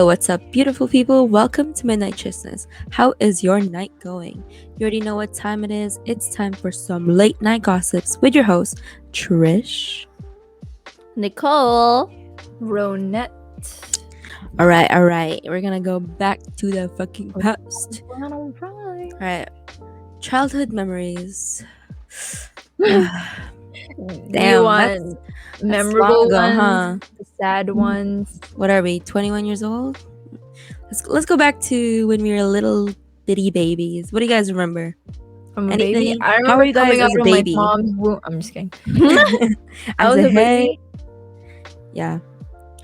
what's up, beautiful people? Welcome to Midnight Chisness. How is your night going? You already know what time it is. It's time for some late night gossips with your host, Trish. Nicole. Ronette. All right. We're gonna go back to the fucking past. All right. Childhood memories. Do you want memorable ones, the sad ones? What are we? 21 years old? Let's go back to when we were little bitty babies. What do you guys remember? From a Anything? baby. I remember How are you guys coming as out a of baby? my mom's womb. I'm just kidding. I As was a a baby. Yeah.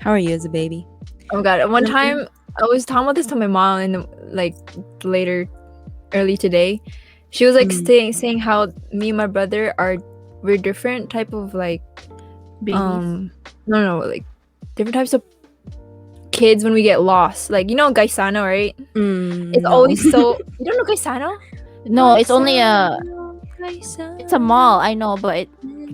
How are you as a baby? Oh my god! One time I was talking about this to my mom, and early today, she was like saying how me and my brother we're different type of like Babies. like different types of kids when we get lost. Like Gaisano, right? It's No. always so. You don't know Gaisano? No, it's only Gaisano. it's a mall. I know, but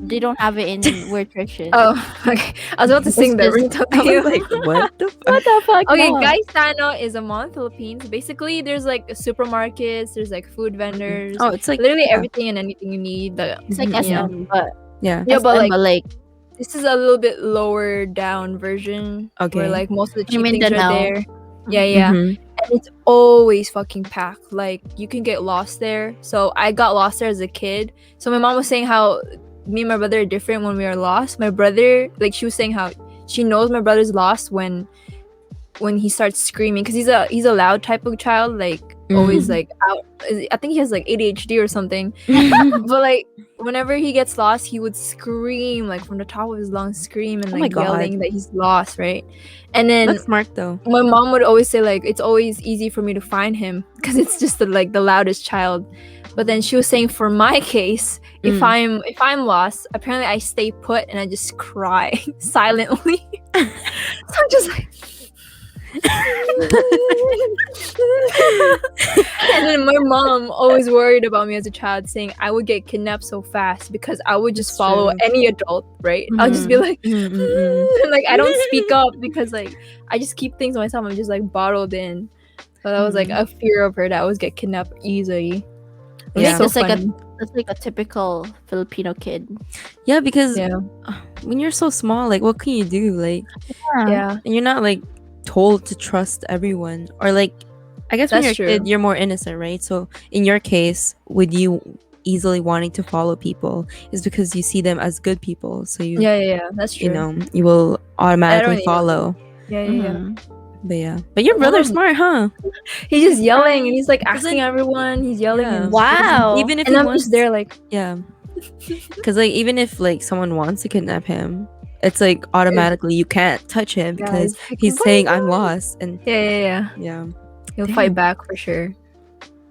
they don't have it in where Trish is. Oh, okay. I was about to sing the just- ringtone I to you. was like, what the fuck? What the fuck? Okay, no. Gaisano is a mall in Philippines. Basically, there's like supermarkets, there's like food vendors, Oh, it's like literally yeah. everything and anything you need. It's like Mhm. SM, but Yeah. Yeah, but SM, like this is a little bit lower down version. Okay. Where like most of the You cheap mean things are Danao? there. Yeah. Mhm. And it's always fucking packed. Like you can get lost there. So I got lost there as a kid. So my mom was saying how me and my brother are different when we are lost. My brother, like she was saying how she knows my brother's lost when he starts screaming, because he's a loud type of child, like always like out. I think he has like ADHD or something. But like whenever he gets lost, he would scream like from the top of his lungs, scream and Oh my like God. yelling that he's lost, right? And then That's smart though. my mom would always say like it's always easy for me to find him because it's just the loudest child. But then she was saying for my case, if I'm lost, apparently I stay put and I just cry silently. So I'm just like and then my mom always worried about me as a child, saying I would get kidnapped so fast because I would just That's follow true. any adult, right? I'll just be like like I don't speak up because like I just keep things to myself. I'm just like bottled in. So that was like a fear of her that I always get kidnapped easily. It was Yeah. so It's like funny. That's like a typical Filipino kid. Yeah, because Yeah. when you're so small, like what can you do? Like Yeah. and you're not like told to trust everyone. Or like I guess when That's you're a kid, true. you're more innocent, right? So in your case, with you easily wanting to follow people is because you see them as good people. So you Yeah. That's true. you know, you will automatically even- follow. Yeah. Mhm. But your brother's Um, smart, huh? He's just yelling and he's like Doesn't- asking everyone. He's yelling. Yeah. And Wow. Even if And he I'm wants, just there like yeah. Because like even if like someone wants to kidnap him, it's like automatically you can't touch him because like, he's saying I'm lost, and yeah. yeah. He'll Damn. fight back for sure.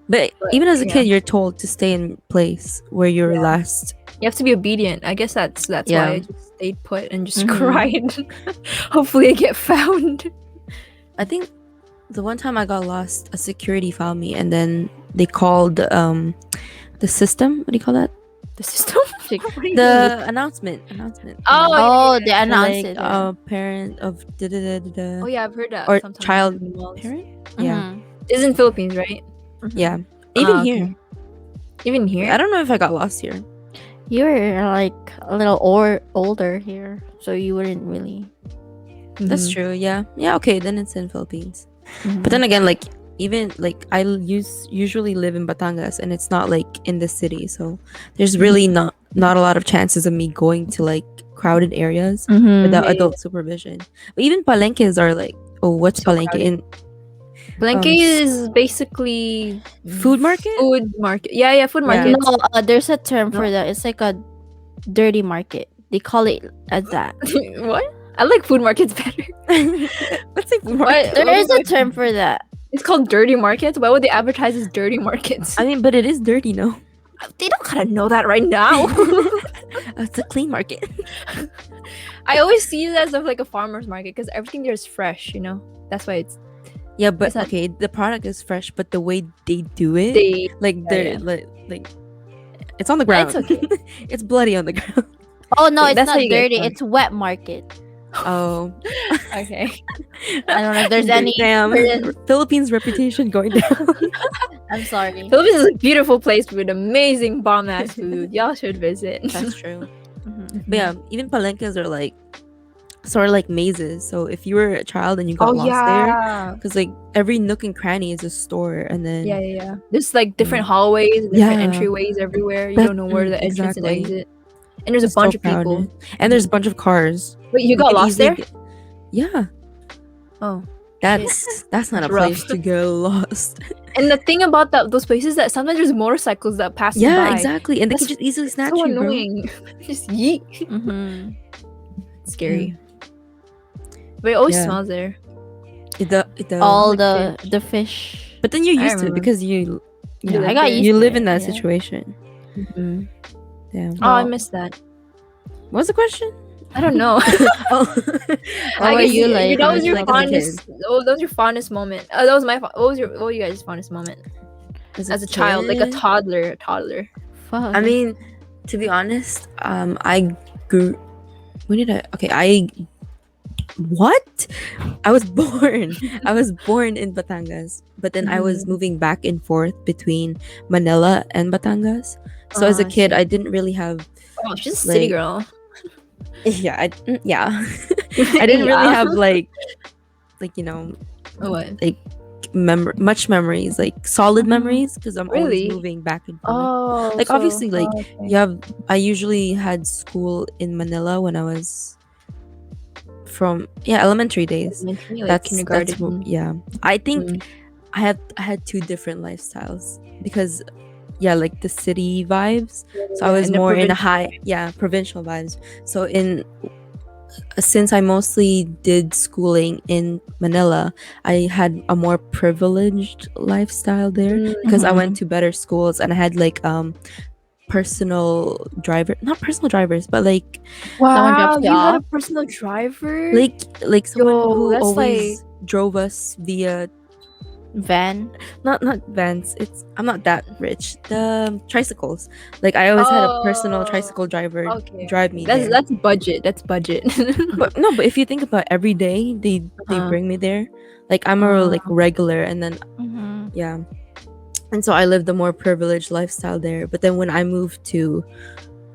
But But, even as a yeah. kid, you're told to stay in place where you're Yeah. last. You have to be obedient. I guess that's Yeah. why I just stayed put and just Mhm. cried. Hopefully I get found. I think the one time I got lost, a security found me, and then they called the system. What do you call that? The system? The announcement. Oh, Oh, they announced like it. Yeah. parent of Oh yeah, I've heard that. or sometimes child in the malls. parent. Yeah, Mhm. It's in Philippines, right? yeah. Even Ah, okay. here, Even here? I don't know if I got lost here. You were like a little older here, so you wouldn't really. That's Mhm. true. Yeah. Okay. Then it's in Philippines. Mhm. But then again, like even like I usually live in Batangas, and it's not like in the city, so there's really not a lot of chances of me going to like crowded areas Mhm. without Yeah. adult supervision. But even palenques are like, oh, what's So palenque crowded. in Blanque is basically food market? Food market. Yeah, food Yeah. market. No, there's a term for No? that. It's like a dirty market. They call it as that. What? I like food markets better. Let's say food What? market. There is a What? term for that. It's called dirty markets. Why would they advertise as dirty markets? I mean, but it is dirty, no? They don't kind of know that right now. It's a clean market. I always see it as like a farmer's market because everything there is fresh. That's why it's Yeah, but Is that- okay, the product is fresh, but the way they do it, they. like they're yeah. like it's on the ground. It's okay. It's bloody on the ground. Oh no, Wait, it's that's how not you get dirty. fun. It's wet market. Oh, Okay. I don't know if there's any. damn. certain- Philippines' reputation going down. I'm sorry. Philippines is a beautiful place with amazing bomb ass food. Y'all should visit. That's true. Mhm. But yeah, even palenques are like sort of like mazes. So if you were a child and you got Oh lost there, yeah. because like every nook and cranny is a store, and then Yeah. There's like different hallways, different Yeah. entryways everywhere. You That- don't know where the entrance exactly. and exit. And there's a it's so bunch of people. crowded. And there's a bunch of cars. Wait, you You got can lost easily there? get- yeah, Oh. that's not a It's rough. place to get lost. And the thing about those places that sometimes there's motorcycles that pass you Yeah, by. exactly. And they can That's just easily snatch So you, bro. annoying. Just yeet. Mhm. Scary. But it always Yeah. smells there. It does. All like the fish. But then you're I used to it remember. because you You live I got there. used you to live it, in that yeah. situation. Mhm. Damn. Oh, I Well- missed that. What was the question? I don't know. Oh. What were guess you like That when was you your were a kid? fondest. Oh, that was your fondest moment. That was my. What was you guys' fondest moment as a child, like a kid? toddler? Fuck. I mean, to be honest, I grew. When did I? Okay, What? I was born. I was born in Batangas, but then I was Mhm. moving back and forth between Manila and Batangas. So as a I kid, see. I didn't really have. Oh, she's a city like- girl. Yeah, yeah. I didn't really Yeah. have like What? much memories, like solid Mhm. memories, because I'm Really? always moving back and forth. Oh, Like, obviously, like, okay. I usually had school in Manila when I was from elementary days. Elementary, like That's kindergarten. yeah. I think Mm. I had two different lifestyles because like the city vibes. So I was And the more in a provincial. provincial vibes. So since I mostly did schooling in Manila, I had a more privileged lifestyle there because I went to better schools and I had like not personal drivers, but like Someone drops Wow, you you had a off? personal driver? like someone Yo, who that's always drove us via Van. not vans. I'm not that rich. The tricycles. Like I always had a personal Oh, tricycle driver okay. drive me That's there. that's budget. That's budget. But no, but if you think about every day they Uh-huh. bring me there. Like I'm a like regular, and then Mhm. yeah. And so I lived a more privileged lifestyle there. But then when I moved to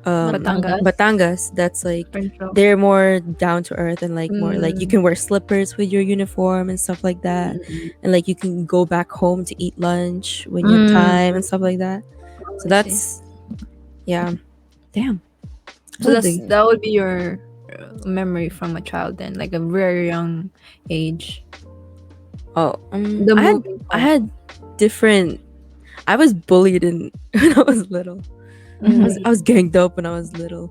Batangas. Batangas, that's like Provincial. they're more down to earth and like more like you Mm. can wear slippers with your uniform and stuff like that. And like you can go back home to eat lunch when you have Mm. time and stuff like that. So I see. that's yeah. Damn. So Holy. that would be your memory from a child then, like a very young age. Oh, The I had movie I had different. I was bullied when I was little. I was ganged up when I was little.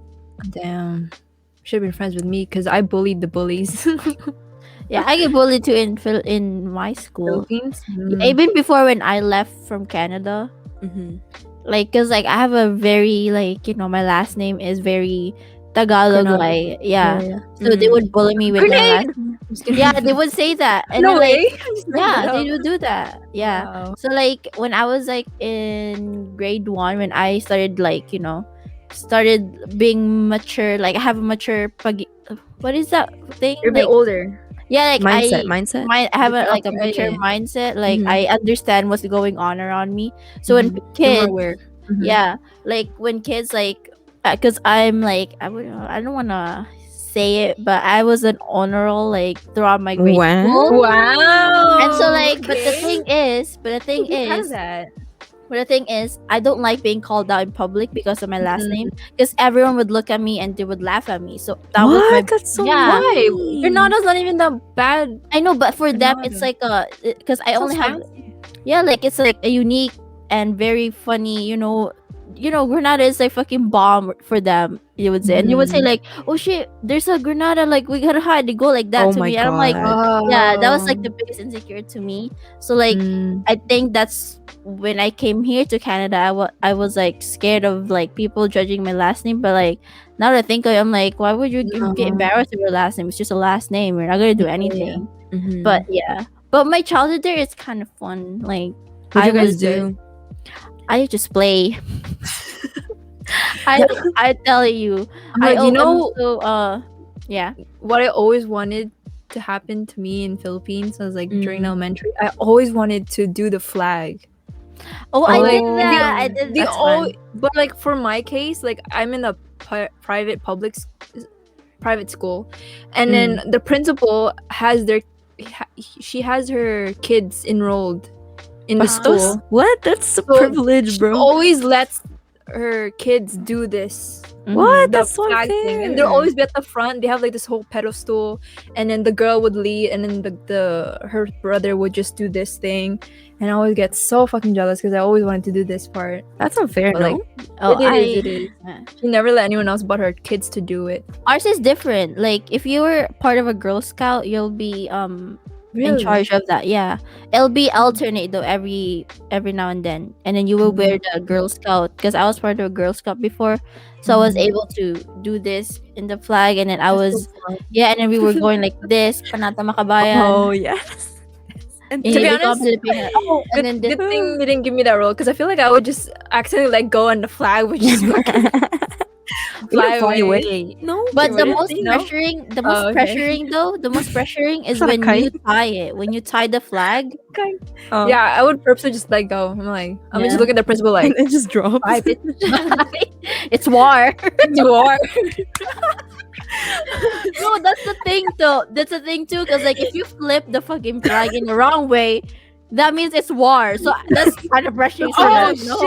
Damn. Should have been friends with me because I bullied the bullies. Yeah, I get bullied too in my school. Philippines. Even before when I left from Canada, Mm-hmm. like, cause like I have a very like my last name is very Tagalog Grenada. like yeah. Yeah. So they would bully me with my Grenade! last. Yeah, they would say that, and No then, like, way. yeah, they would do that. Yeah. Wow. So like when I was like in grade 1, when I started like started being mature, like I have a mature what is that thing? You're a bit Like, older. yeah, like Mindset. I have a, Mature, like a okay, mature yeah. mindset. Like Mhm. I understand what's going on around me. So when You're more kids, aware. yeah, like when kids like, because I'm like I don't want to say it, but I was an honor roll like throughout my grade Wow. school. Wow. And so like, but the okay. thing is, that. but the thing is, I don't like being called out in public because of my last Mhm. name. Because everyone would look at me and they would laugh at me. So that was my. What? That's so Yeah. Why? mean. Granada's not even that bad. I know, but for them, it's Granada. like because I only have. Fancy. Yeah, like it's like a unique and very funny. Granada is like fucking bomb for them. You would say, and you would say like, "Oh shit, there's a Granada. Like we gotta hide." They go like that Oh to my me, and I'm like, God. yeah, that was like the biggest insecurity to me. So like, I think that's when I came here to Canada. I was like scared of like people judging my last name, but like now that I think of it, I'm like, why would you get embarrassed of your last name? It's just a last name. We're not gonna do anything. Mhm. But yeah, but my childhood there is kind of fun. Like what do you guys was- do? I just play. I tell you, But I you know, also yeah. what I always wanted to happen to me in Philippines was like during Mm. elementary. I always wanted to do the flag. Oh, I Like, did that. I did The That's all, fun. but like for my case, like I'm in a private school, and then the principal has she has her kids enrolled in the school. What? That's a So privilege, she bro. always lets her kids do this What? the That's so flag thing, and they'll unfair. always be at the front. They have like this whole pedestal, and then the girl would lead, and then the her brother would just do this thing, and I always get so fucking jealous because I always wanted to do this part. That's unfair, But, no? like, Oh, it is. Yeah. She never let anyone else but her kids to do it. Ours is different. Like if you were part of a Girl Scout, you'll be in charge of that. Yeah, it'll be alternate though every now and then you will wear the Girl Scout, because I was part of a Girl Scout before, so I was able to do this in the flag, and then I was and then we were going like this, Panata Makabayan. Oh, yes. And To be Hindi ko honest, Pilipino. And then good thing they didn't give me that role because I feel like I would just accidentally let go and the flag would just fucking fly away. No, But the wouldn't most think, no? pressuring, Oh, okay. the most pressuring is Is that a when you kite? tie it. When you tie the flag, Oh. Yeah, I would purposely just let go. I'm like, I'm Yeah. just look at the principal like, And it just drops. bye, bitch. it's war. You are. No, that's the thing though. That's the thing too, because like if you flip the fucking flag in the wrong way, that means it's war. So that's kind of pressuring. So Oh like, shit! no.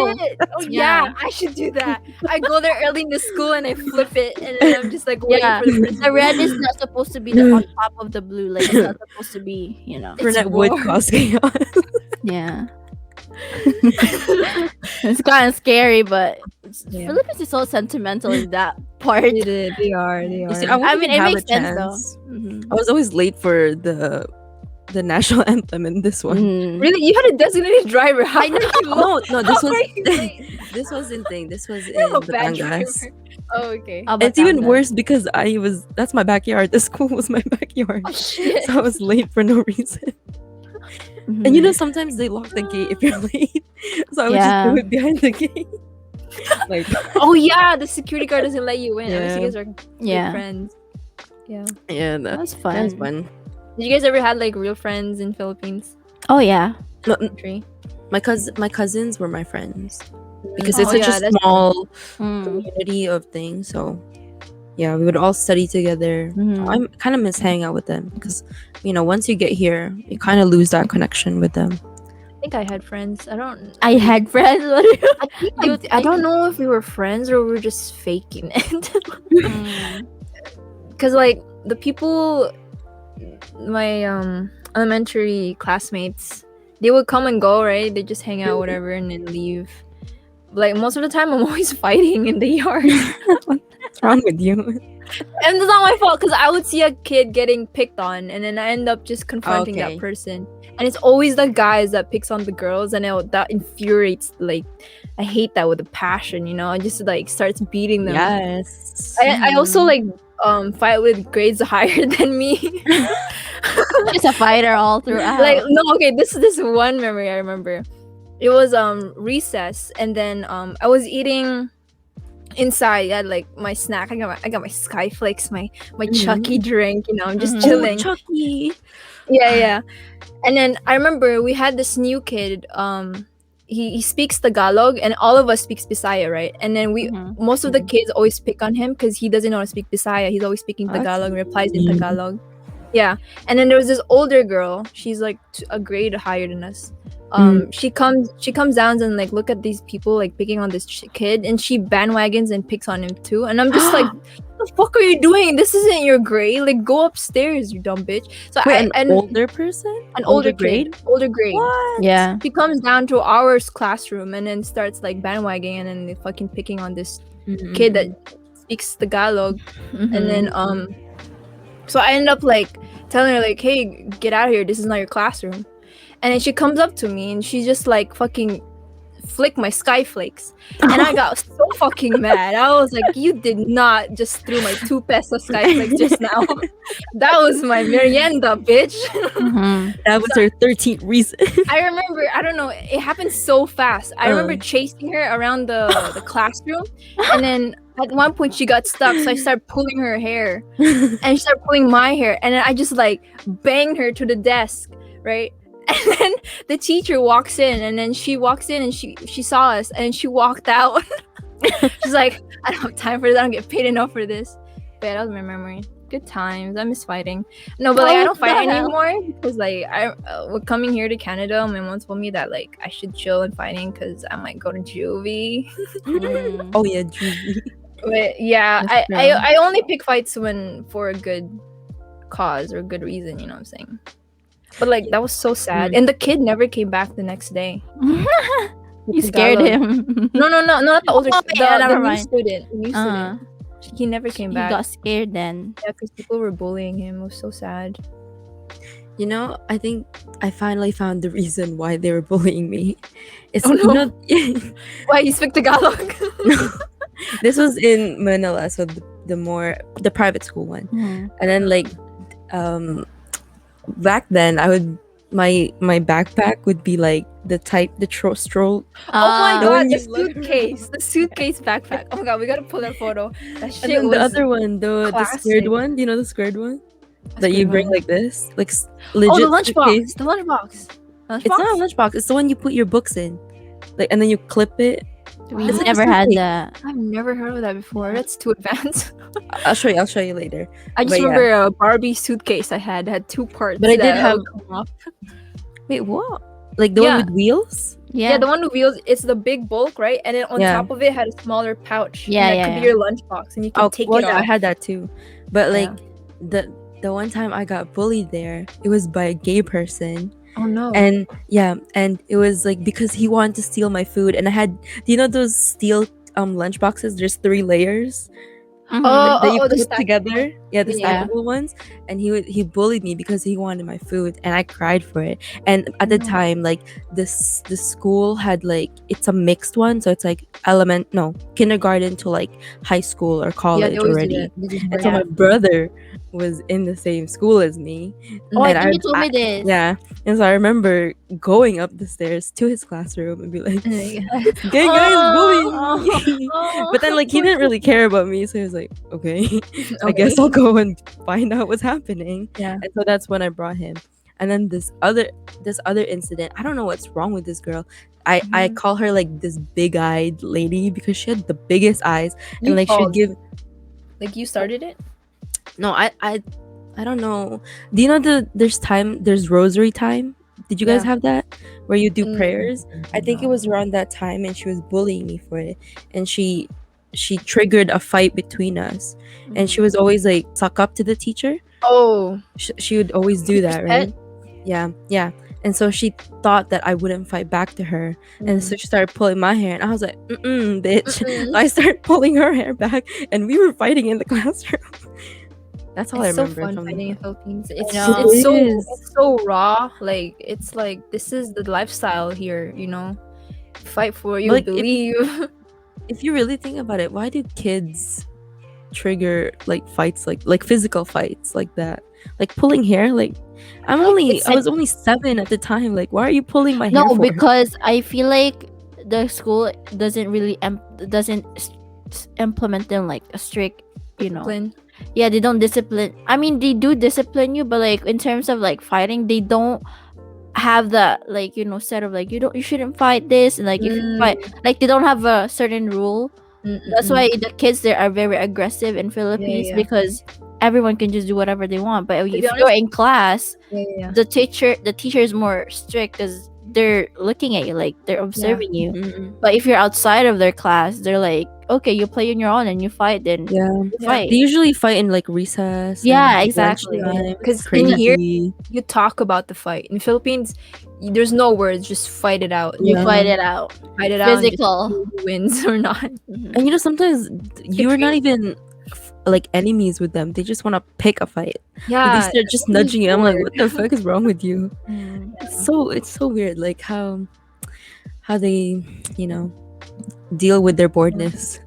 Oh Yeah. yeah, I should do that. I go there early in the school and I flip it, and then I'm just like waiting Yeah. for the principal. The red is not supposed to be the on top of the blue. Like it's not supposed to be, Burnett would war. cause chaos. Yeah. It's kind of scary, but Yeah. Philippines is so sentimental in that part. They are. You see, are. I I mean, wouldn't it have makes a sense though. chance. Mhm. I was always late for the national anthem in this one. Mhm. Really, you had a designated driver. How I know. No, this How was are you late? this was in thing. This was in You have a bad Batangas. driver. Oh, okay. How It's even Batangas? worse because that's my backyard. The school was my backyard. Oh shit. So I was late for no reason. Mhm. And you know, sometimes they lock the gate if you're late. So I would just do Yeah. it behind the gate. Like, Oh yeah, the security guard doesn't let you in. Unless you Yeah. guys are good Yeah, friends. Yeah. yeah, that's that fun. was fun. Did you guys ever had like real friends in Philippines? Oh yeah. No, Country? my cousins were my friends because Oh, it's such yeah, a that's- small Mm. community of things. So yeah, we would all study together. Mhm. I kind of miss hanging out with them because once you get here, you kind of lose that connection with them. I think I had friends. I don't. I had friends. What do you- I, think You I don't know if we were friends or we were just faking it. Mm. Cause like the people, my elementary classmates, they would come and go, right? They just hang out, whatever, and then leave. Like most of the time, I'm always fighting in the yard. What's wrong with you? And it's not my fault because I would see a kid getting picked on, and then I end up just confronting Okay. that person. And it's always the guys that picks on the girls, and that infuriates. Like, I hate that with a passion. I just like starts beating them. Yes. I also like fight with grades higher than me. Just a fighter all throughout. Like no, okay. This one memory I remember. It was recess, and then I was eating inside. I had like my snack. I got my Skyflakes, my Chucky drink. I'm just Mhm. chilling. Chucky. Yeah. And then I remember we had this new kid. He speaks Tagalog, and all of us speaks Bisaya, right? And then Mhm. most of the kids always pick on him because he doesn't know how to speak Bisaya. He's always speaking That's Tagalog, replies in mean. Tagalog. Yeah. And then there was this older girl. She's like a grade higher than us. She comes down and like look at these people like picking on this kid, and she bandwagons and picks on him too. And I'm just like, what the fuck are you doing? This isn't your grade. Like, go upstairs, you dumb bitch. So Wait, and older person? an older grade? kid, older grade. What? Yeah. She comes down to our classroom and then starts like bandwagging and then fucking picking on this Mhm. kid that speaks Tagalog. Mhm. And then so I end up like telling her like, hey, get out of here, this is not your classroom. And then she comes up to me and she's just like fucking flick my skyflakes. And I got so fucking mad. I was like, you did not just threw my 2 peso skyflakes just now. That was my merienda, bitch. Mhm. That was her 13th reason. I remember, I don't know, it happened so fast. I remember Uh. chasing her around the classroom, and then at one point she got stuck, so I started pulling her hair, and she started pulling my hair, and then I just like banged her to the desk, right? And then the teacher walks in, and then she walks in and she saw us, and she walked out. She's like, I don't have time for this. I don't get paid enough for this. But that was my memory. Good times. I miss fighting. No, but like I Oh, don't fight the hell? anymore because like with coming here to Canada, my mom told me that like I should chill in fighting because I might go to juvie. Mm. Oh yeah, juvie. But yeah, That's true. I only pick fights when for a good cause or good reason. You know what I'm saying? But like that was so sad, and the kid never came back the next day. You scared him. No, not the older Oh, the, yeah, the never new mind. student. The new Uh, student. He never came he back. got scared then. Yeah, because people were bullying him. It was so sad. You know, I think I finally found the reason why they were bullying me. It's Oh, no. you know, Why you speak Tagalog? this was in Manila, so the private school one. Mhm. And then like back then I would my backpack would be like the stroll. Oh my Ah, The god, one the you look- suitcase. The suitcase backpack. Oh my god, we gotta pull that photo. That And shit then was the other one, the classic. squared one, do you know the squared one? That you squared bring one. like this? Like legit Oh, the lunchbox. suitcase. The lunchbox. It's not a lunchbox, it's the one you put your books in. Like and then you clip it. we It's like a never had suitcase. that. I've never heard of that before. That's too advanced. I'll show you later. I just But yeah. remember a Barbie suitcase I had. It had 2 parts. But I did that have- would come off. Wait, what? Like the Yeah. one with wheels? Yeah. Yeah. The one with wheels, it's the big bulk, right? And then on Yeah. top of it had a smaller pouch. Yeah, and that yeah, could yeah. be your lunchbox, and you can Oh, take well, it yeah, I off. had that too. But like Yeah. the one time I got bullied there, it was by a gay person. Oh no. And yeah, and it was like because he wanted to steal my food, and I had, do you know those steel lunch boxes? There's 3 layers Mhm. Oh, that you the put stackable together. Yeah, the Yeah. stackable ones. And he bullied me because he wanted my food, and I cried for it. And at the No. time, like the school had like, it's a mixed one, so it's like kindergarten to like high school or Yeah, college they always do already. that. They just And burn so it. my brother was in the same school as me. Oh, I and think you told me this. Yeah. And so I remember going up the stairs to his classroom and be like, gay guys bullying me. But then like he didn't really care about me, so he was like, okay, I guess I'll go and find out what's happening. Yeah. And so that's when I brought him. And then this other incident, I don't know what's wrong with this girl. I Mhm. call her like this big-eyed lady because she had the biggest eyes, and You like she'd called- give like you started it. no, I don't know. Do you know there's rosary time? Did you guys Yeah. have that where you do Mm, prayers? I think it was around that time, and she was bullying me for it, and she triggered a fight between us, and she was always like suck up to the teacher. Oh. She would always do that, Teacher's right? Yeah. And so she thought that I wouldn't fight back to her, and so she started pulling my hair, and I was like, bitch. Mm-mm. I started pulling her hair back, and we were fighting in the classroom. That's all It's I so remember fun from fighting in the Philippines. It's know. it's so It is. it's so raw. Like it's like this is the lifestyle here. You know, fight for you Like, if- believe. If you really think about it, why do kids trigger like fights like physical fights like that? Like pulling hair, like I It's was only 7 at the time. Like, why are you pulling my hair? No, for? because I feel like the school doesn't really implement them like a strict, Discipline. Yeah, they don't discipline. I mean, they do discipline you, but like in terms of like fighting, they don't have the like set of like you shouldn't fight this, and like if you fight, like they don't have a certain rule. That's why the kids there are very aggressive in Philippines yeah. because everyone can just do whatever they want. But if be you're honest- in class, Yeah. the teacher is more strict because they're looking at you, like they're observing you. Mm-mm. But if you're outside of their class, they're like, okay, you play on your own and you fight, then Yeah, you Yeah. fight. they usually fight in like recess. Yeah, and exactly. lunchtime. Because It's in here crazy. you talk about the fight. In Philippines, there's no words. Just fight it out. You Yeah. fight it out. Fight it out. and just Physical. see who wins or not. Mhm. And sometimes you are not even like enemies with them. They just want to pick a fight. Yeah. They start just really nudging you. I'm like, bored. what the fuck is wrong with you? Mm. It's so weird. Like how how they, you know, deal with their boredness.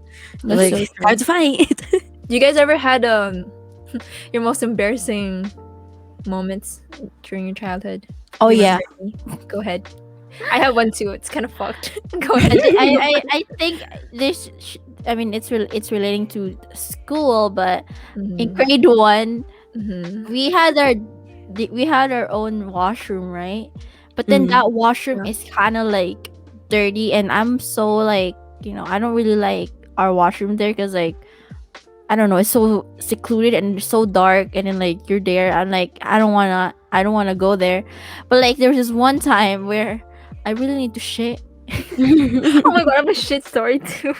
They're That's like, so true. hard to fight. You guys ever had your most embarrassing moments during your childhood? Oh You yeah. remember any? Go ahead. I have one too. It's kind of fucked. Go ahead. I think this. I mean, it's relating to school, but in Mhm. grade 1, Mhm. we had our own washroom, right? But then Mhm. that washroom Yeah. is kind of like dirty, and I'm so like, I don't really like our washroom there because like, I don't know, it's so secluded and it's so dark, and then like you're there. I'm like, I don't wanna go there. But like there was this one time where I really need to shit. Oh my god, I have a shit story too.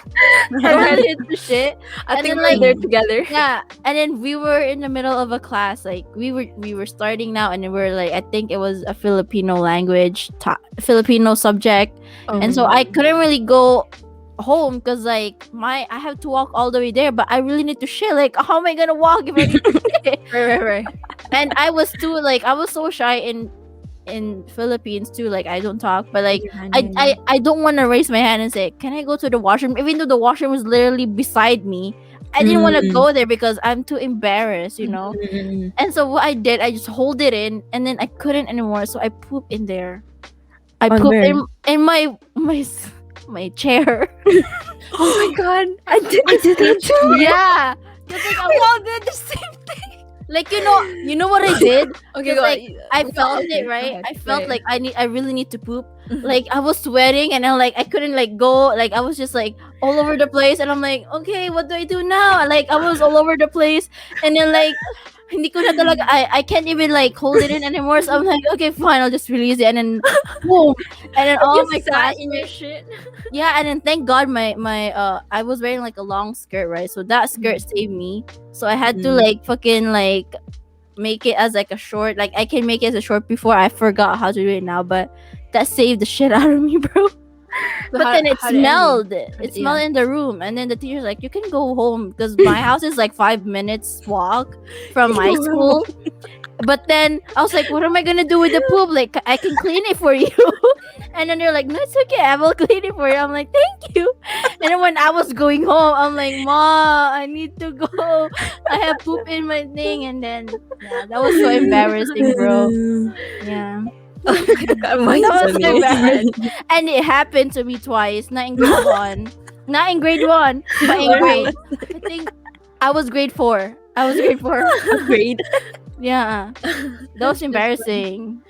I really need to shit. I And think then, we were like, there together. Yeah, and then we were in the middle of a class. Like we were starting now, and then we're like, I think it was a Filipino language, Filipino subject, and so I couldn't really go home because like I have to walk all the way there, but I really need to shit. Like, how am I gonna walk if I need to shit? Right. And I was so shy in Philippines too. Like I don't talk, but like I don't want to raise my hand and say, can I go to the washroom? Even though the washroom was literally beside me, I didn't want to go there because I'm too embarrassed, Mhm. And so what I did, I just hold it in, and then I couldn't anymore, so I pooped in there. I On pooped where? in my chair. Oh my god, I did I did that too. Yeah. 'Cause, like, We all did the same thing. like you know what I did? Okay, 'Cause, go like, ahead. I Go- felt okay, it, go right? ahead. I felt Yeah, like I really need to poop. Mhm. Like I was sweating, and then like I couldn't like go. Like I was just like all over the place, and I'm like, okay, what do I do now? Like I was all over the place, and then like hindi ko na talaga, I can't even like hold it in anymore. So I'm like, okay, fine, I'll just release it, and then boom, and then all You my sat in your classmates. shit. Yeah, and then thank God my I was wearing like a long skirt, right? So that skirt Mm-hmm. saved me. So I had to Mm. like fucking like make it as like a short. Like I can make it as a short before. I forgot how to do it now, but that saved the shit out of me, bro. So But then it how did it end? smelled. It smelled Yeah. in the room, and then the teacher's like, "You can go home because my house is like 5 minutes walk from my school." But then I was like, "What am I gonna do with the poop? Like, I can clean it for you." And then they're like, "No, it's okay. I will clean it for you." I'm like, "Thank you." And then when I was going home, I'm like, "Ma, I need to go. I have poop in my thing." And then yeah, that was so embarrassing, bro. Yeah. Oh my god, mine That is was so bad. And it happened to me twice. Not in grade 1. Not in grade 1. But in grade, I think I was grade 4. I was grade 4. Grade. Yeah. That was embarrassing.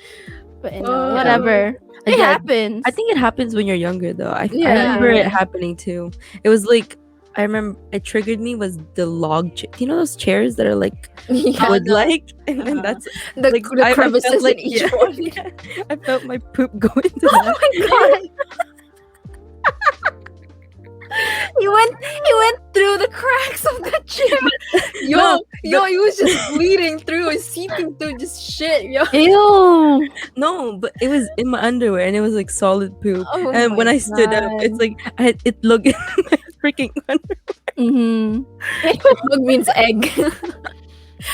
But Oh. whatever. It Yeah, happens. I think it happens when you're younger, though. I Yeah. remember it happening too. It was like, I remember it triggered me was the log. You know those chairs that are like Yeah, wood like, and then Uh-huh. that's the, like the I felt crevices like in each yeah, one. yeah, I felt my poop go into Oh that. my god. He went through the cracks of the chair. Yo, No, he was just bleeding through, and seeping through just shit, yo. Ew. No, but it was in my underwear and it was like solid poop. Oh And when my I stood up, it's like it looked in my freaking underwear. Mm-hmm. Bug means egg.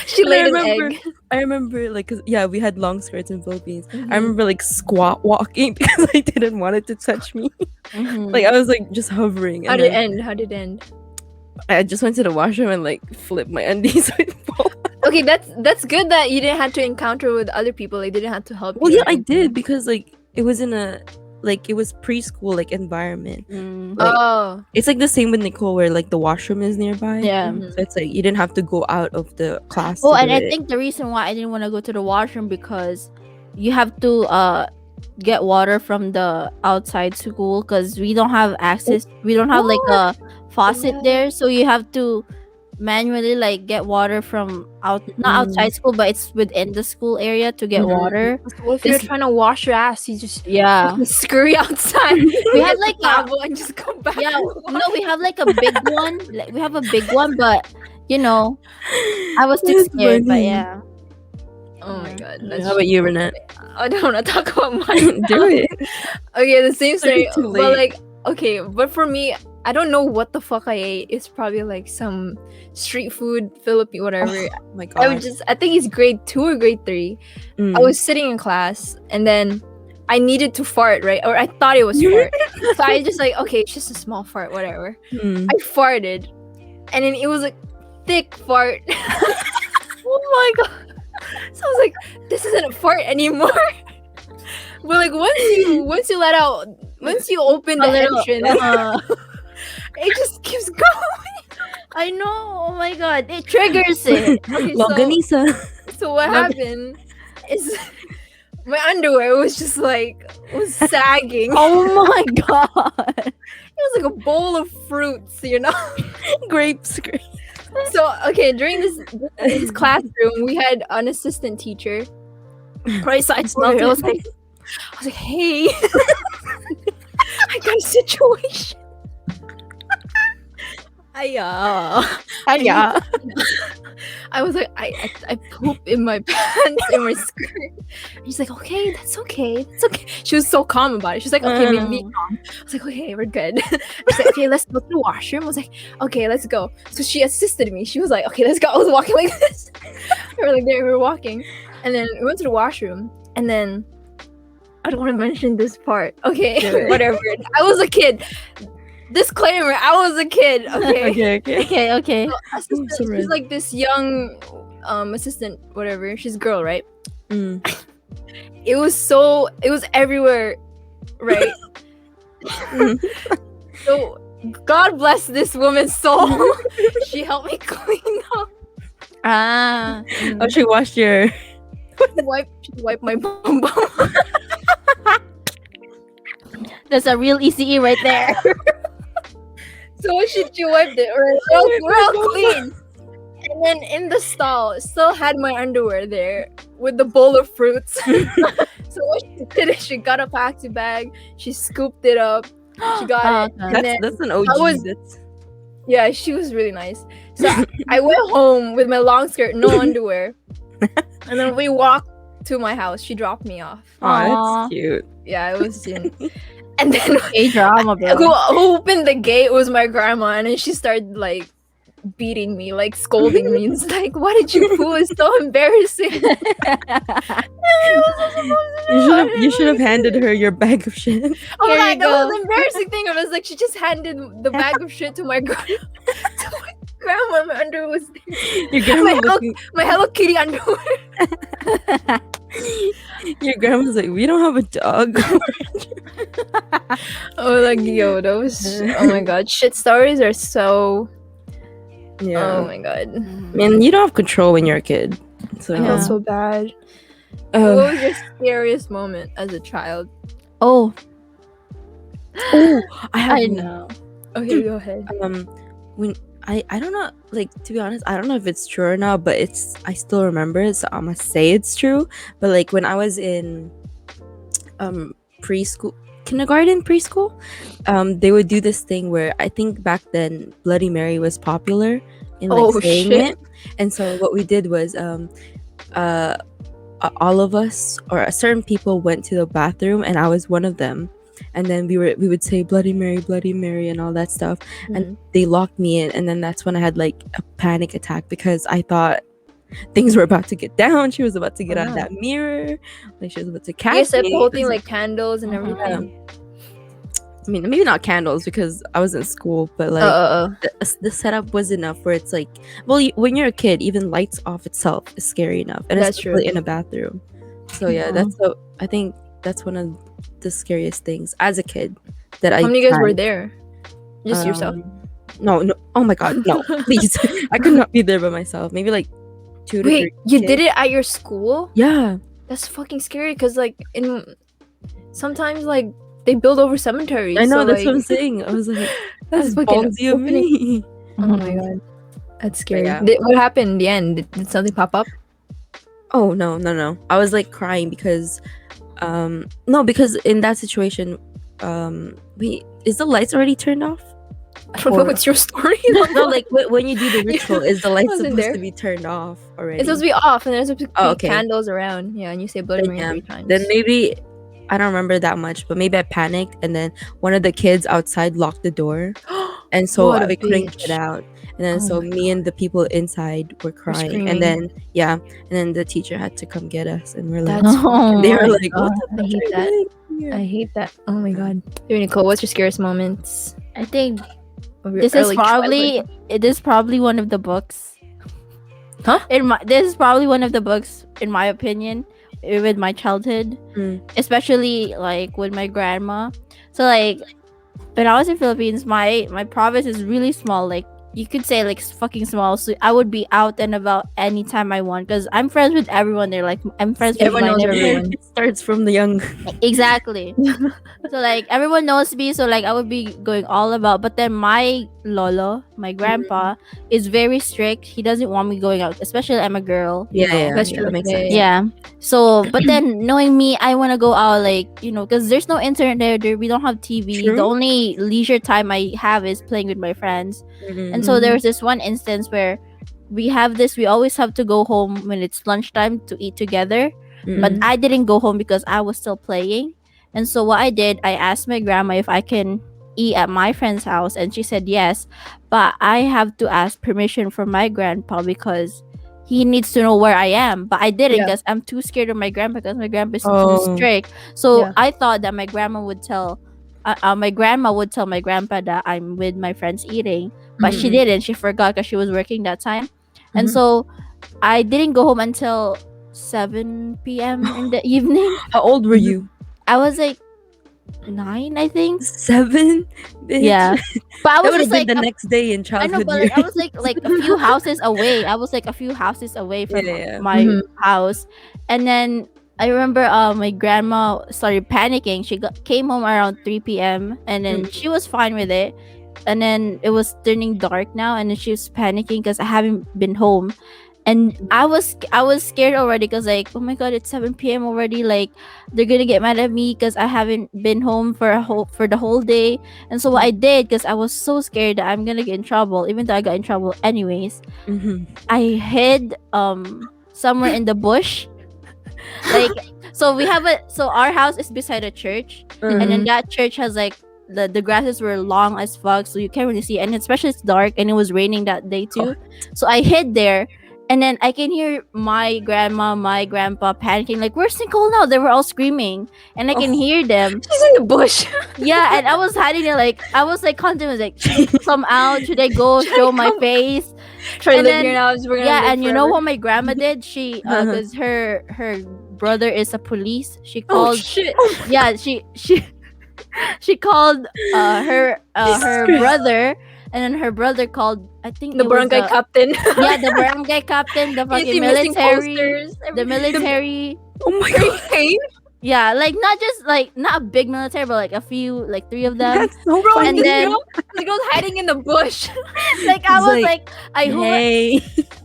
She And I laid an remember- egg. I remember like, 'cause, yeah, we had long skirts in Philippines. Mhm. I remember like squat walking because I didn't want it to touch me. Mm-hmm. Like I was like just hovering. How And did it then end? How did it end? I just went to the washroom and like flipped my undies. So it fall. Okay, that's good that you didn't have to encounter with other people. They didn't have to help Well, you. yeah, or I anything. did because like it was in a like it was preschool like environment. Mm. Like, Oh. it's like the same with Nicole where like the washroom is nearby. Yeah. Mhm. So it's like you didn't have to go out of the class. Oh, to and do I it. think the reason why I didn't want to go to the washroom because you have to get water from the outside school because we don't have access. We don't have like a faucet Yeah. there, so you have to manually like get water from not Mhm. outside school, but it's within the school area to get Mhm. water. Well, if you're It's- trying to wash your ass, you just Yeah. scurry outside. We had like a lavabo and just come back. yeah. No, we have like a big one. Like we have a big one, but you know, I was too That's scared. But funny. yeah. Oh my god. How about you, Renette? I don't want to talk about mine. Do it. Okay, the same story. Too But late. like, okay, but for me, I don't know what the fuck I ate. It's probably like some street food, Philippine, whatever. Oh my god. I think it's grade 2 or grade 3. Mm. I was sitting in class, and then I needed to fart, right? Or I thought it was fart. So I just like, okay, it's just a small fart, whatever. Hmm. I farted, and then it was a thick fart. Oh my god! So I was like, this isn't a fart anymore. But like once you let out, once you open the entrance, it just keeps going. I know. Oh my god, it triggers it. Okay, Longanisa. so what happened is my underwear was just like was sagging. Oh my god. It was like a bowl of fruits, you know. Grapes. So okay, during this classroom, we had an assistant teacher. Right, so I told her, I was like, hey, I got a situation. Yeah. I was like, I poop in my pants in my skirt. And she's like, okay, that's okay. She was so calm about it. She's like, okay, be calm. I was like, okay, we're good. She's like, okay, let's go to the washroom. I was like, okay, let's go. So she assisted me. She was like, okay, let's go. I was walking like this. We were walking. And then we went to the washroom. And then I don't want to mention this part. Okay, whatever. I was a kid. Disclaimer, I was a kid. Okay. Okay. So she's like this young assistant, whatever. She's a girl, right? Mm. It was everywhere, right? So God bless this woman's soul. She helped me clean up. Oh, she washed your. She wiped my bum bum. That's a real ECE right there. So she wiped it. We're all clean. And then in the stall, still had my underwear there with the bowl of fruits. So what she did is she got a plastic bag, she scooped it up, she got it. And then That's an OG. yeah, she was really nice. So I went home with my long skirt, no underwear. And then we walked to my house. She dropped me off. Oh, that's cute. Yeah, it was and then A drama, bro. who opened the gate was my grandma, and then she started like beating me, like scolding me. It's like, why did you poo? It's so embarrassing. You should have handed her your bag of shit. Oh Here my you god, that go. was the embarrassing thing. I was like, she just handed the bag of shit to my grandma. My underwear was there. Your grandma My Hello Kitty underwear. Your grandma's like, we don't have a dog. Oh, like yo, those. Oh my god, shit stories are so. Yeah. Oh my god, Man, you don't have control when you're a kid. So I felt so bad. What was your scariest moment as a child? Oh, I have I know. Okay, go ahead. when I don't know, like, to be honest, I don't know if it's true or not, but I still remember it, so I'm gonna say it's true. But like when I was in preschool, they would do this thing where I think back then Bloody Mary was popular in like saying it. And so what we did was all of us or certain people went to the bathroom, and I was one of them. And then we would say Bloody Mary and all that stuff. And they locked me in, and then that's when I had like a panic attack because I thought things were about to get down. She was about to get out of that mirror, like she was about to catch me. You said the whole thing like candles and everything. I mean, maybe not candles because I was in school, but like the setup was enough where it's like, well, when you're a kid, even lights off itself is scary enough, and That's especially true. in a bathroom. So yeah, I think that's one of the scariest things as a kid that I. How many guys had. were there? Just yourself? No. Oh my god, no! Please, I could not be there by myself. Maybe like 2 to 3. Wait, you did it at your school? Yeah. That's fucking scary because like sometimes like they build over cemeteries. I know, so, that's like, what I'm saying. I was like, that's that's fucking ballsy of me. Oh my god, that's scary. Yeah. What happened in the end? Did something pop up? Oh no. I was like crying because no, because in that situation, wait, is the lights already turned off? I don't know. What's your story? No, like when you do the ritual, is the lights Wasn't supposed there. to be turned off already? It's supposed to be off, and there's supposed to be Oh, okay. candles around. Yeah, and you say Bloody Mary 3 times. Then maybe I don't remember that much, but maybe I panicked, and then one of the kids outside locked the door. and so What a I couldn't bitch. get out. And then Oh so my me and the people inside were crying, screaming. and then and then the teacher had to come get us, and we're like, That's Oh they were my like, "What God. the I fuck hate are you that. doing here?" I hate that. Oh my god. Hey, Nicole, what's your scariest moments I think of your this is early probably childhood? it is probably one of the books. Huh? This is probably one of the books, in my opinion, with my childhood, Mm. especially like with my grandma. So like when I was in Philippines, my province is really small. Like you could say like fucking small. So I would be out and about anytime I want because I'm friends with everyone there. Like I'm friends with Everyone my knows neighborhood. everyone. It starts from the young. Exactly. So like everyone knows me, so like I would be going all about. But then my lolo, my grandpa, is very strict. He doesn't want me going out, especially I'm a girl. You know. That's true. That makes Yeah, sense. Yeah. So, but then knowing me, I want to go out, like, because there's no internet there. We don't have TV. The True. only leisure time I have is playing with my friends. Mhm. And so there was this one instance where we always have to go home when it's lunchtime to eat together. But Mhm. I didn't go home because I was still playing. And so what I did, I asked my grandma if I can eat at my friend's house, and she said yes. But I have to ask permission from my grandpa because he needs to know where I am. But I didn't Yeah. because I'm too scared of my grandpa because my grandpa is too Oh. strict. So Yeah. I thought that my grandma would tell my grandpa that I'm with my friends eating, but she Mhm. didn't. She forgot because she was working that time. And Mhm. so I didn't go home until 7 p.m. in the evening. How old were you? I was like 9, I think. 7. Bitch. Yeah, but I That was would have just been like the next day in I know, childhood but years. like I was like a few houses away. I was like a few houses away from Yeah. my Mhm. house, and then I remember my grandma started panicking. She came home around 3 p.m. and then she was fine with it, and then it was turning dark now, and then she was panicking because I haven't been home. And I was scared already because like, oh my god, it's 7 p.m. already. Like they're gonna get mad at me because I haven't been home for the whole day. And so what I did, because I was so scared that I'm gonna get in trouble, even though I got in trouble anyways, Mhm. I hid somewhere in the bush. Like so our house is beside a church, and then that church has like the grasses were long as fuck, so you can't really see, and especially it's dark and it was raining that day too. So I hid there. And then I can hear my grandma, my grandpa panicking, like, "Where's Nicole now?" They were all screaming, and I can hear them. She's in the bush. Yeah, and I was hiding there, like, I was like, contemplating, like, should I come out? Should I go Should I show my come- face? Try to And live then- here now. We're gonna Yeah, live and you know forever. what my grandma did? She, because her brother is a police. She called. Oh shit. Yeah, she called her brother, and then her brother called. I think The it was barangay captain. yeah, the barangay captain, the You fucking see missing military, posters, the military. Oh my god. Hey, Yeah, like not just like not a big military, but like a few, like 3 of them. That's so bro, funny. And this then- girl, this girl's hiding in the bush. Like I It's was like, like, Hey.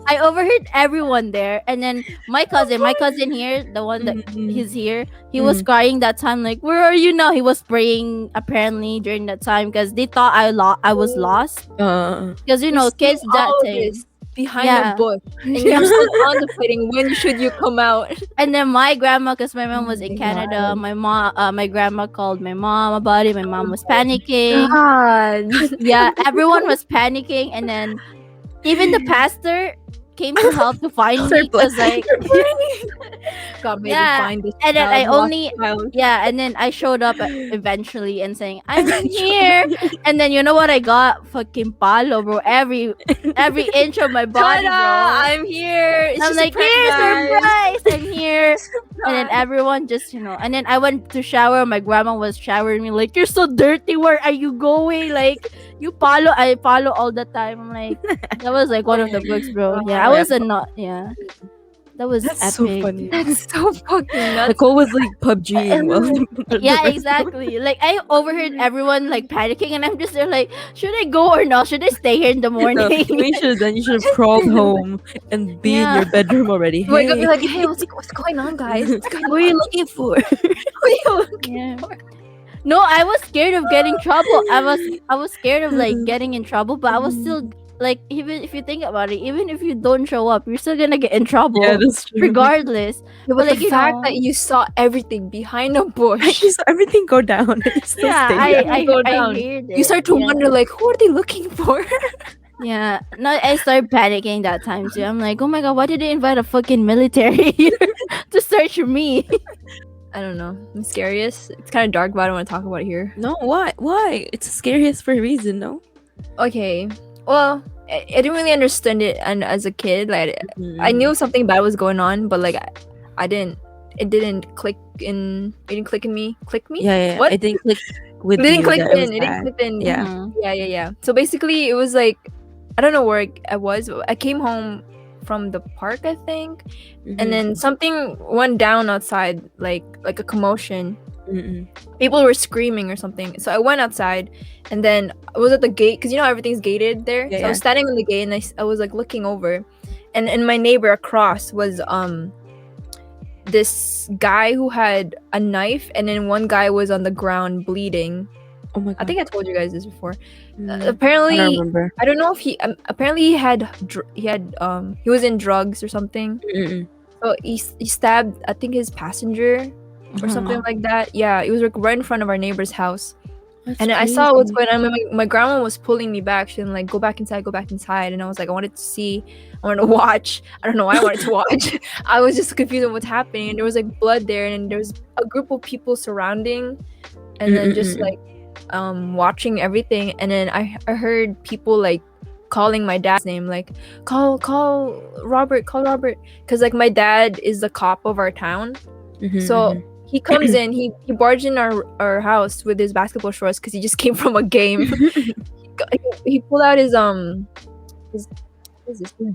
I overheard everyone there, and then my cousin here, the one that he's here, he was crying that time, like, "Where are you now?" He was praying apparently during that time because they thought I was lost, because You're kids seeing that all of thing. this behind Yeah. a bush, and you're still contemplating when should you come out. And then my grandma, because my mom was in my Canada, my grandma called my mom about it. My mom was panicking. God. Yeah, everyone was panicking, and then even the pastor came to help to find me because like God made Yeah, you find this and then I child, lost only child. yeah, and then I showed up eventually and saying I'm here, and then you know what I got? Fucking palo, bro. Every inch of my body, Ta-da, bro. I'm here. It's I'm just a like, prank, here, guys." surprise! I'm here. And then everyone just, and then I went to shower. My grandma was showering me, like, "You're so dirty. Where are you going? Like, I follow all the time." I'm like, that was like one of the books, bro. Yeah, I was yeah. That was That's so epic. funny. That's so fucking nuts. Nicole was like PUBGing while the Yeah, rest exactly. Like I overheard everyone like panicking, and I'm just there like, should I go or not? Should I stay here in the No, morning? you should have crawled home and be in your bedroom already. Wake up, Hey, be like, hey, what's going on, guys? What's going what are you looking for? Yeah. No, I was scared of getting trouble. I was scared of like getting in trouble, but I was still like even if you think about it, even if you don't show up, you're still gonna get in trouble Yeah, that's true. regardless. Yeah, But but like, the you fact know, that you saw everything behind a bush, You saw everything go down and you still yeah, stay. everything go I down, heard you start it. to Yeah. wonder like, who are they looking for? Yeah, no, I started panicking that time too. I'm like, oh my god, why did they invite a fucking military here to search me? I don't know. I'm scariest. It's kind of dark, but I don't want to talk about it here. No, why? Why? It's scariest for a reason, no? Okay. Well, I didn't really understand it, and as a kid, like I knew something bad was going on, but like I didn't. It didn't click in. It didn't click in me. Click me? Yeah, yeah. What? It didn't click with It didn't you click that it was in. It didn't bad. click in. Yeah. Mhm. Yeah. So basically, it was like I don't know where I was. I came home from the park, I think, Mhm. and then something went down outside, like a commotion. Mm-mm. People were screaming or something. So I went outside, and then I was at the gate because everything's gated there. Yeah, So I was standing on the gate, and I was like looking over, and my neighbor across was this guy who had a knife, and then one guy was on the ground bleeding. Oh my god. I think I told you guys this before. I Apparently, don't remember. I don't know if he apparently he was in drugs or something. Mm-mm. So he stabbed, I think, his passenger or something like that. Yeah, it was like right in front of our neighbor's house. That's And then I saw what's crazy. going on. My grandma was pulling me back. She was like, go back inside, go back inside. And I was like, I wanted to see, I wanted to watch. I don't know why I wanted to watch. I was just confused on what's happening. And there was like blood there, and there was a group of people surrounding, and then just Mm-mm-mm. like watching everything. And then I heard people like calling my dad's name, like call Robert, because like my dad is the cop of our town. Mhm, So mhm. he comes in, he barged in our house with his basketball shorts because he just came from a game. He pulled out his his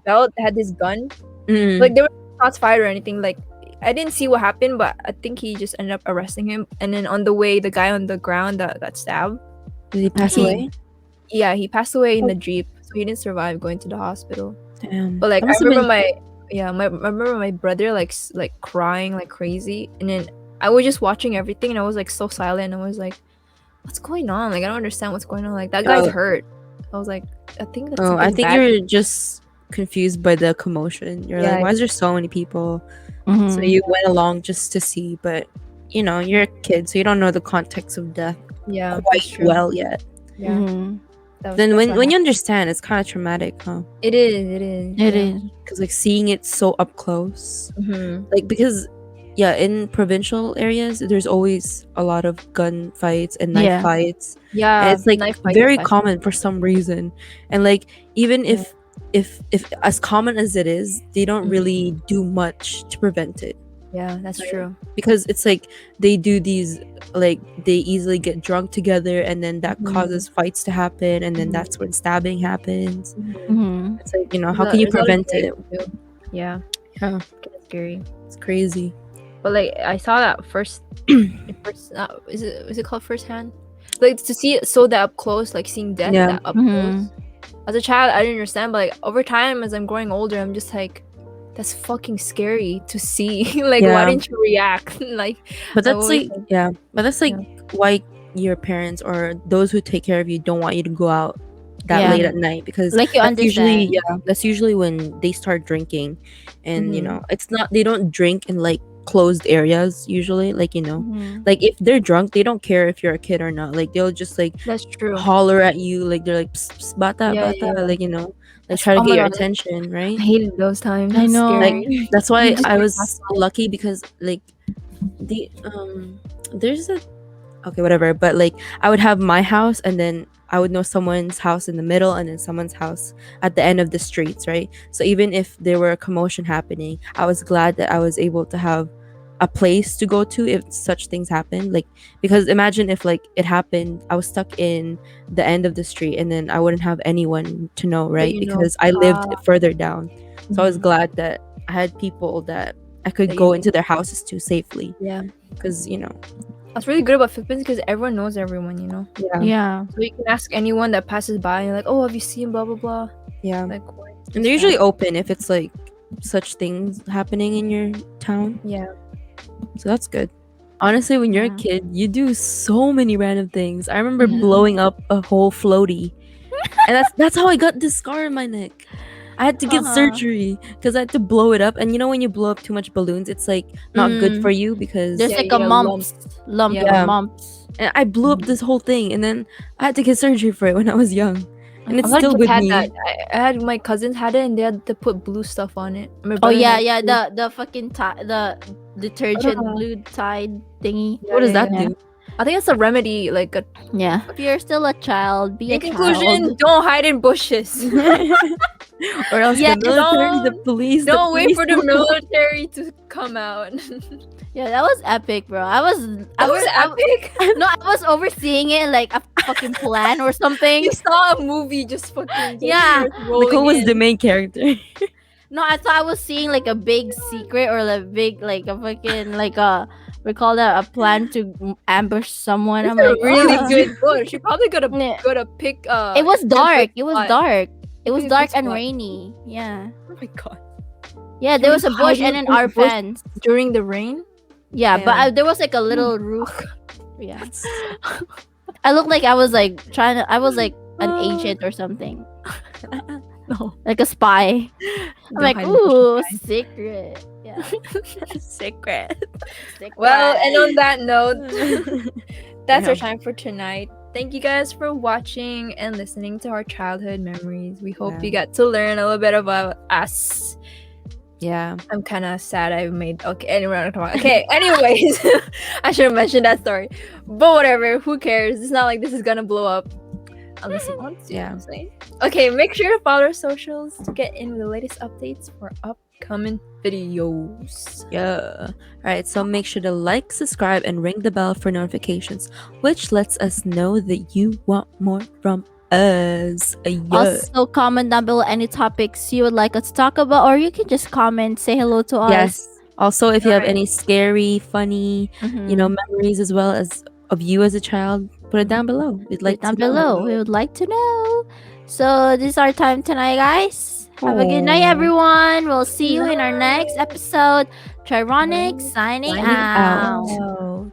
belt that had this gun. Mm. Like there were no shots fired or anything. Like I didn't see what happened, but I think he just ended up arresting him. And then on the way, the guy on the ground that got stabbed, Did he pass he- away? yeah, he passed away in the Jeep, so he didn't survive going to the hospital. Damn. But like That I must have remember been- I remember my brother like crying like crazy, and then I was just watching everything, and I was like so silent. I was like, "What's going on? Like I don't understand what's going on. Like that guy's Oh. hurt." I was like, "I think that's." Oh, I something think bad." you're just confused by the commotion. You're Yeah. like, why is there so many people? Mhm. So you went along just to see, but you're a kid, so you don't know the context of death Yeah, that's quite true. well yet. Yeah. Mhm. Then that's when what you understand, it's kind of traumatic, huh? it is, it is. It yeah. is. Because like seeing it so up close, Mhm. like because yeah, in provincial areas, there's always a lot of gun fights and knife Yeah. fights. Yeah, And it's like knife fights very especially. common for some reason, and like even Yeah. if as common as it is, they don't Mhm. really do much to prevent it, Yeah, that's Right. true. because it's like they do these, like they easily get drunk together, and then that Mhm. causes fights to happen, and then Mhm. that's when stabbing happens. Mhm. It's like, how can you There's a lot of prevent it? things too. Yeah, Yeah, it's scary. it's crazy. But like I saw that first, is it called first hand? Like to see it so that up close, like seeing death Yeah. that up Mhm. close. As a child, I didn't understand, but like over time, as I'm growing older, I'm just like, that's fucking scary to see. Like, why Yeah. didn't you react? Like, But I that's always like, yeah, but that's like Yeah. why your parents or those who take care of you don't want you to go out that Yeah. late at night, because Like you that's usually understand. that's usually when they start drinking, and Mhm. it's not, they don't drink in like closed areas usually, like Mhm. like if they're drunk, they don't care if you're a kid or not, like they'll just like that's true. holler at you, like they're like psst, psst, bata Yeah, bata, yeah. like like That's- try to oh get my your God, attention, right? I hated those times. I It's know. scary. That's why You just I walk was past lucky, because like the there's a, okay, whatever, but like I would have my house, and then I would know someone's house in the middle, and then someone's house at the end of the streets, right? So even if there were a commotion happening, I was glad that I was able to have a place to go to if such things happen, like because imagine if like it happened, I was stuck in the end of the street, and then I wouldn't have anyone to know, right? you know. Because I lived Ah. further down. So I was Mhm. glad that I had people that I could That go you- into their houses too safely, Yeah, because that's really good about Philippines because everyone knows everyone. yeah, Yeah. So you can ask anyone that passes by, and you're like, "Oh, have you seen blah blah blah?" yeah. Like, what And is they're usually that? open if it's like such things happening in your town, Yeah. so that's good. Honestly, when you're a Yeah. kid, you do so many random things. I remember Yeah. blowing up a whole floaty And that's how I got this scar in my neck. I had to get surgery because I had to blow it up. And you know when you blow up too much balloons, it's like not good for you because There's Yeah, like you a get a lump Yeah. or mumps. and I blew up this whole thing, and then I had to get surgery for it when I was young, and it's A lot still of with kids had me. that. I had my cousins had it, and they had to put blue stuff on it. My Oh brother yeah, had yeah, blue- the fucking the detergent Uh. blue tide thingy. What does that yeah. do? I think it's a remedy. Like a, Yeah. If you're still a child, be in a conclusion, child. don't hide in bushes. Or else Yeah, the military, the don't- police, Don't wait for the police will- military to come out. Yeah, that was epic, bro. I was epic. no, I was overseeing it like a fucking plan or something. You saw a movie just fucking. Yeah. Nicole was the main character. No, I thought I was seeing like a big secret or a big like a fucking like a we call that a plan to ambush someone. It's I'm a like, really "Oh." good book. She probably could have Yeah. pick. It was dark. It was spot. dark. It was Pick a dark good and spot. rainy. Yeah. Oh my god! Yeah, there was a bush and hiding then in our the bush? fence. During the rain. Yeah, but Damn. there was like a little roof. Yeah. I looked like I was like I was like an agent or something. No. Like a spy. I'm like, ooh, secret. Yeah. Secret. Well, and on that note, that's our Yeah. time for tonight. Thank you guys for watching and listening to our childhood memories. We hope Yeah. you got to learn a little bit about us. Yeah. I'm kind of sad I made. Okay, anyway, I'm not talking about. Okay, anyways, I should have mentioned that story. But whatever, who cares? It's not like this is gonna blow up. Unless you want to. Yeah. I'm saying. Okay, make sure to follow our socials to get in with the latest updates for upcoming videos. Yeah. All right. So make sure to like, subscribe, and ring the bell for notifications, which lets us know that you want more from us. Yeah. Also, comment down below any topics you would like us to talk about, or you can just comment, say hello to us. Yes. Also, if you have Alright. any scary, funny, Mhm. you know, memories as well as of you as a child, put it down below. We'd like down to know. below. We would like to know. So this is our time tonight, guys. Have a good night, Aw. everyone. We'll see you in our next episode. Tryronic signing Signing out. out.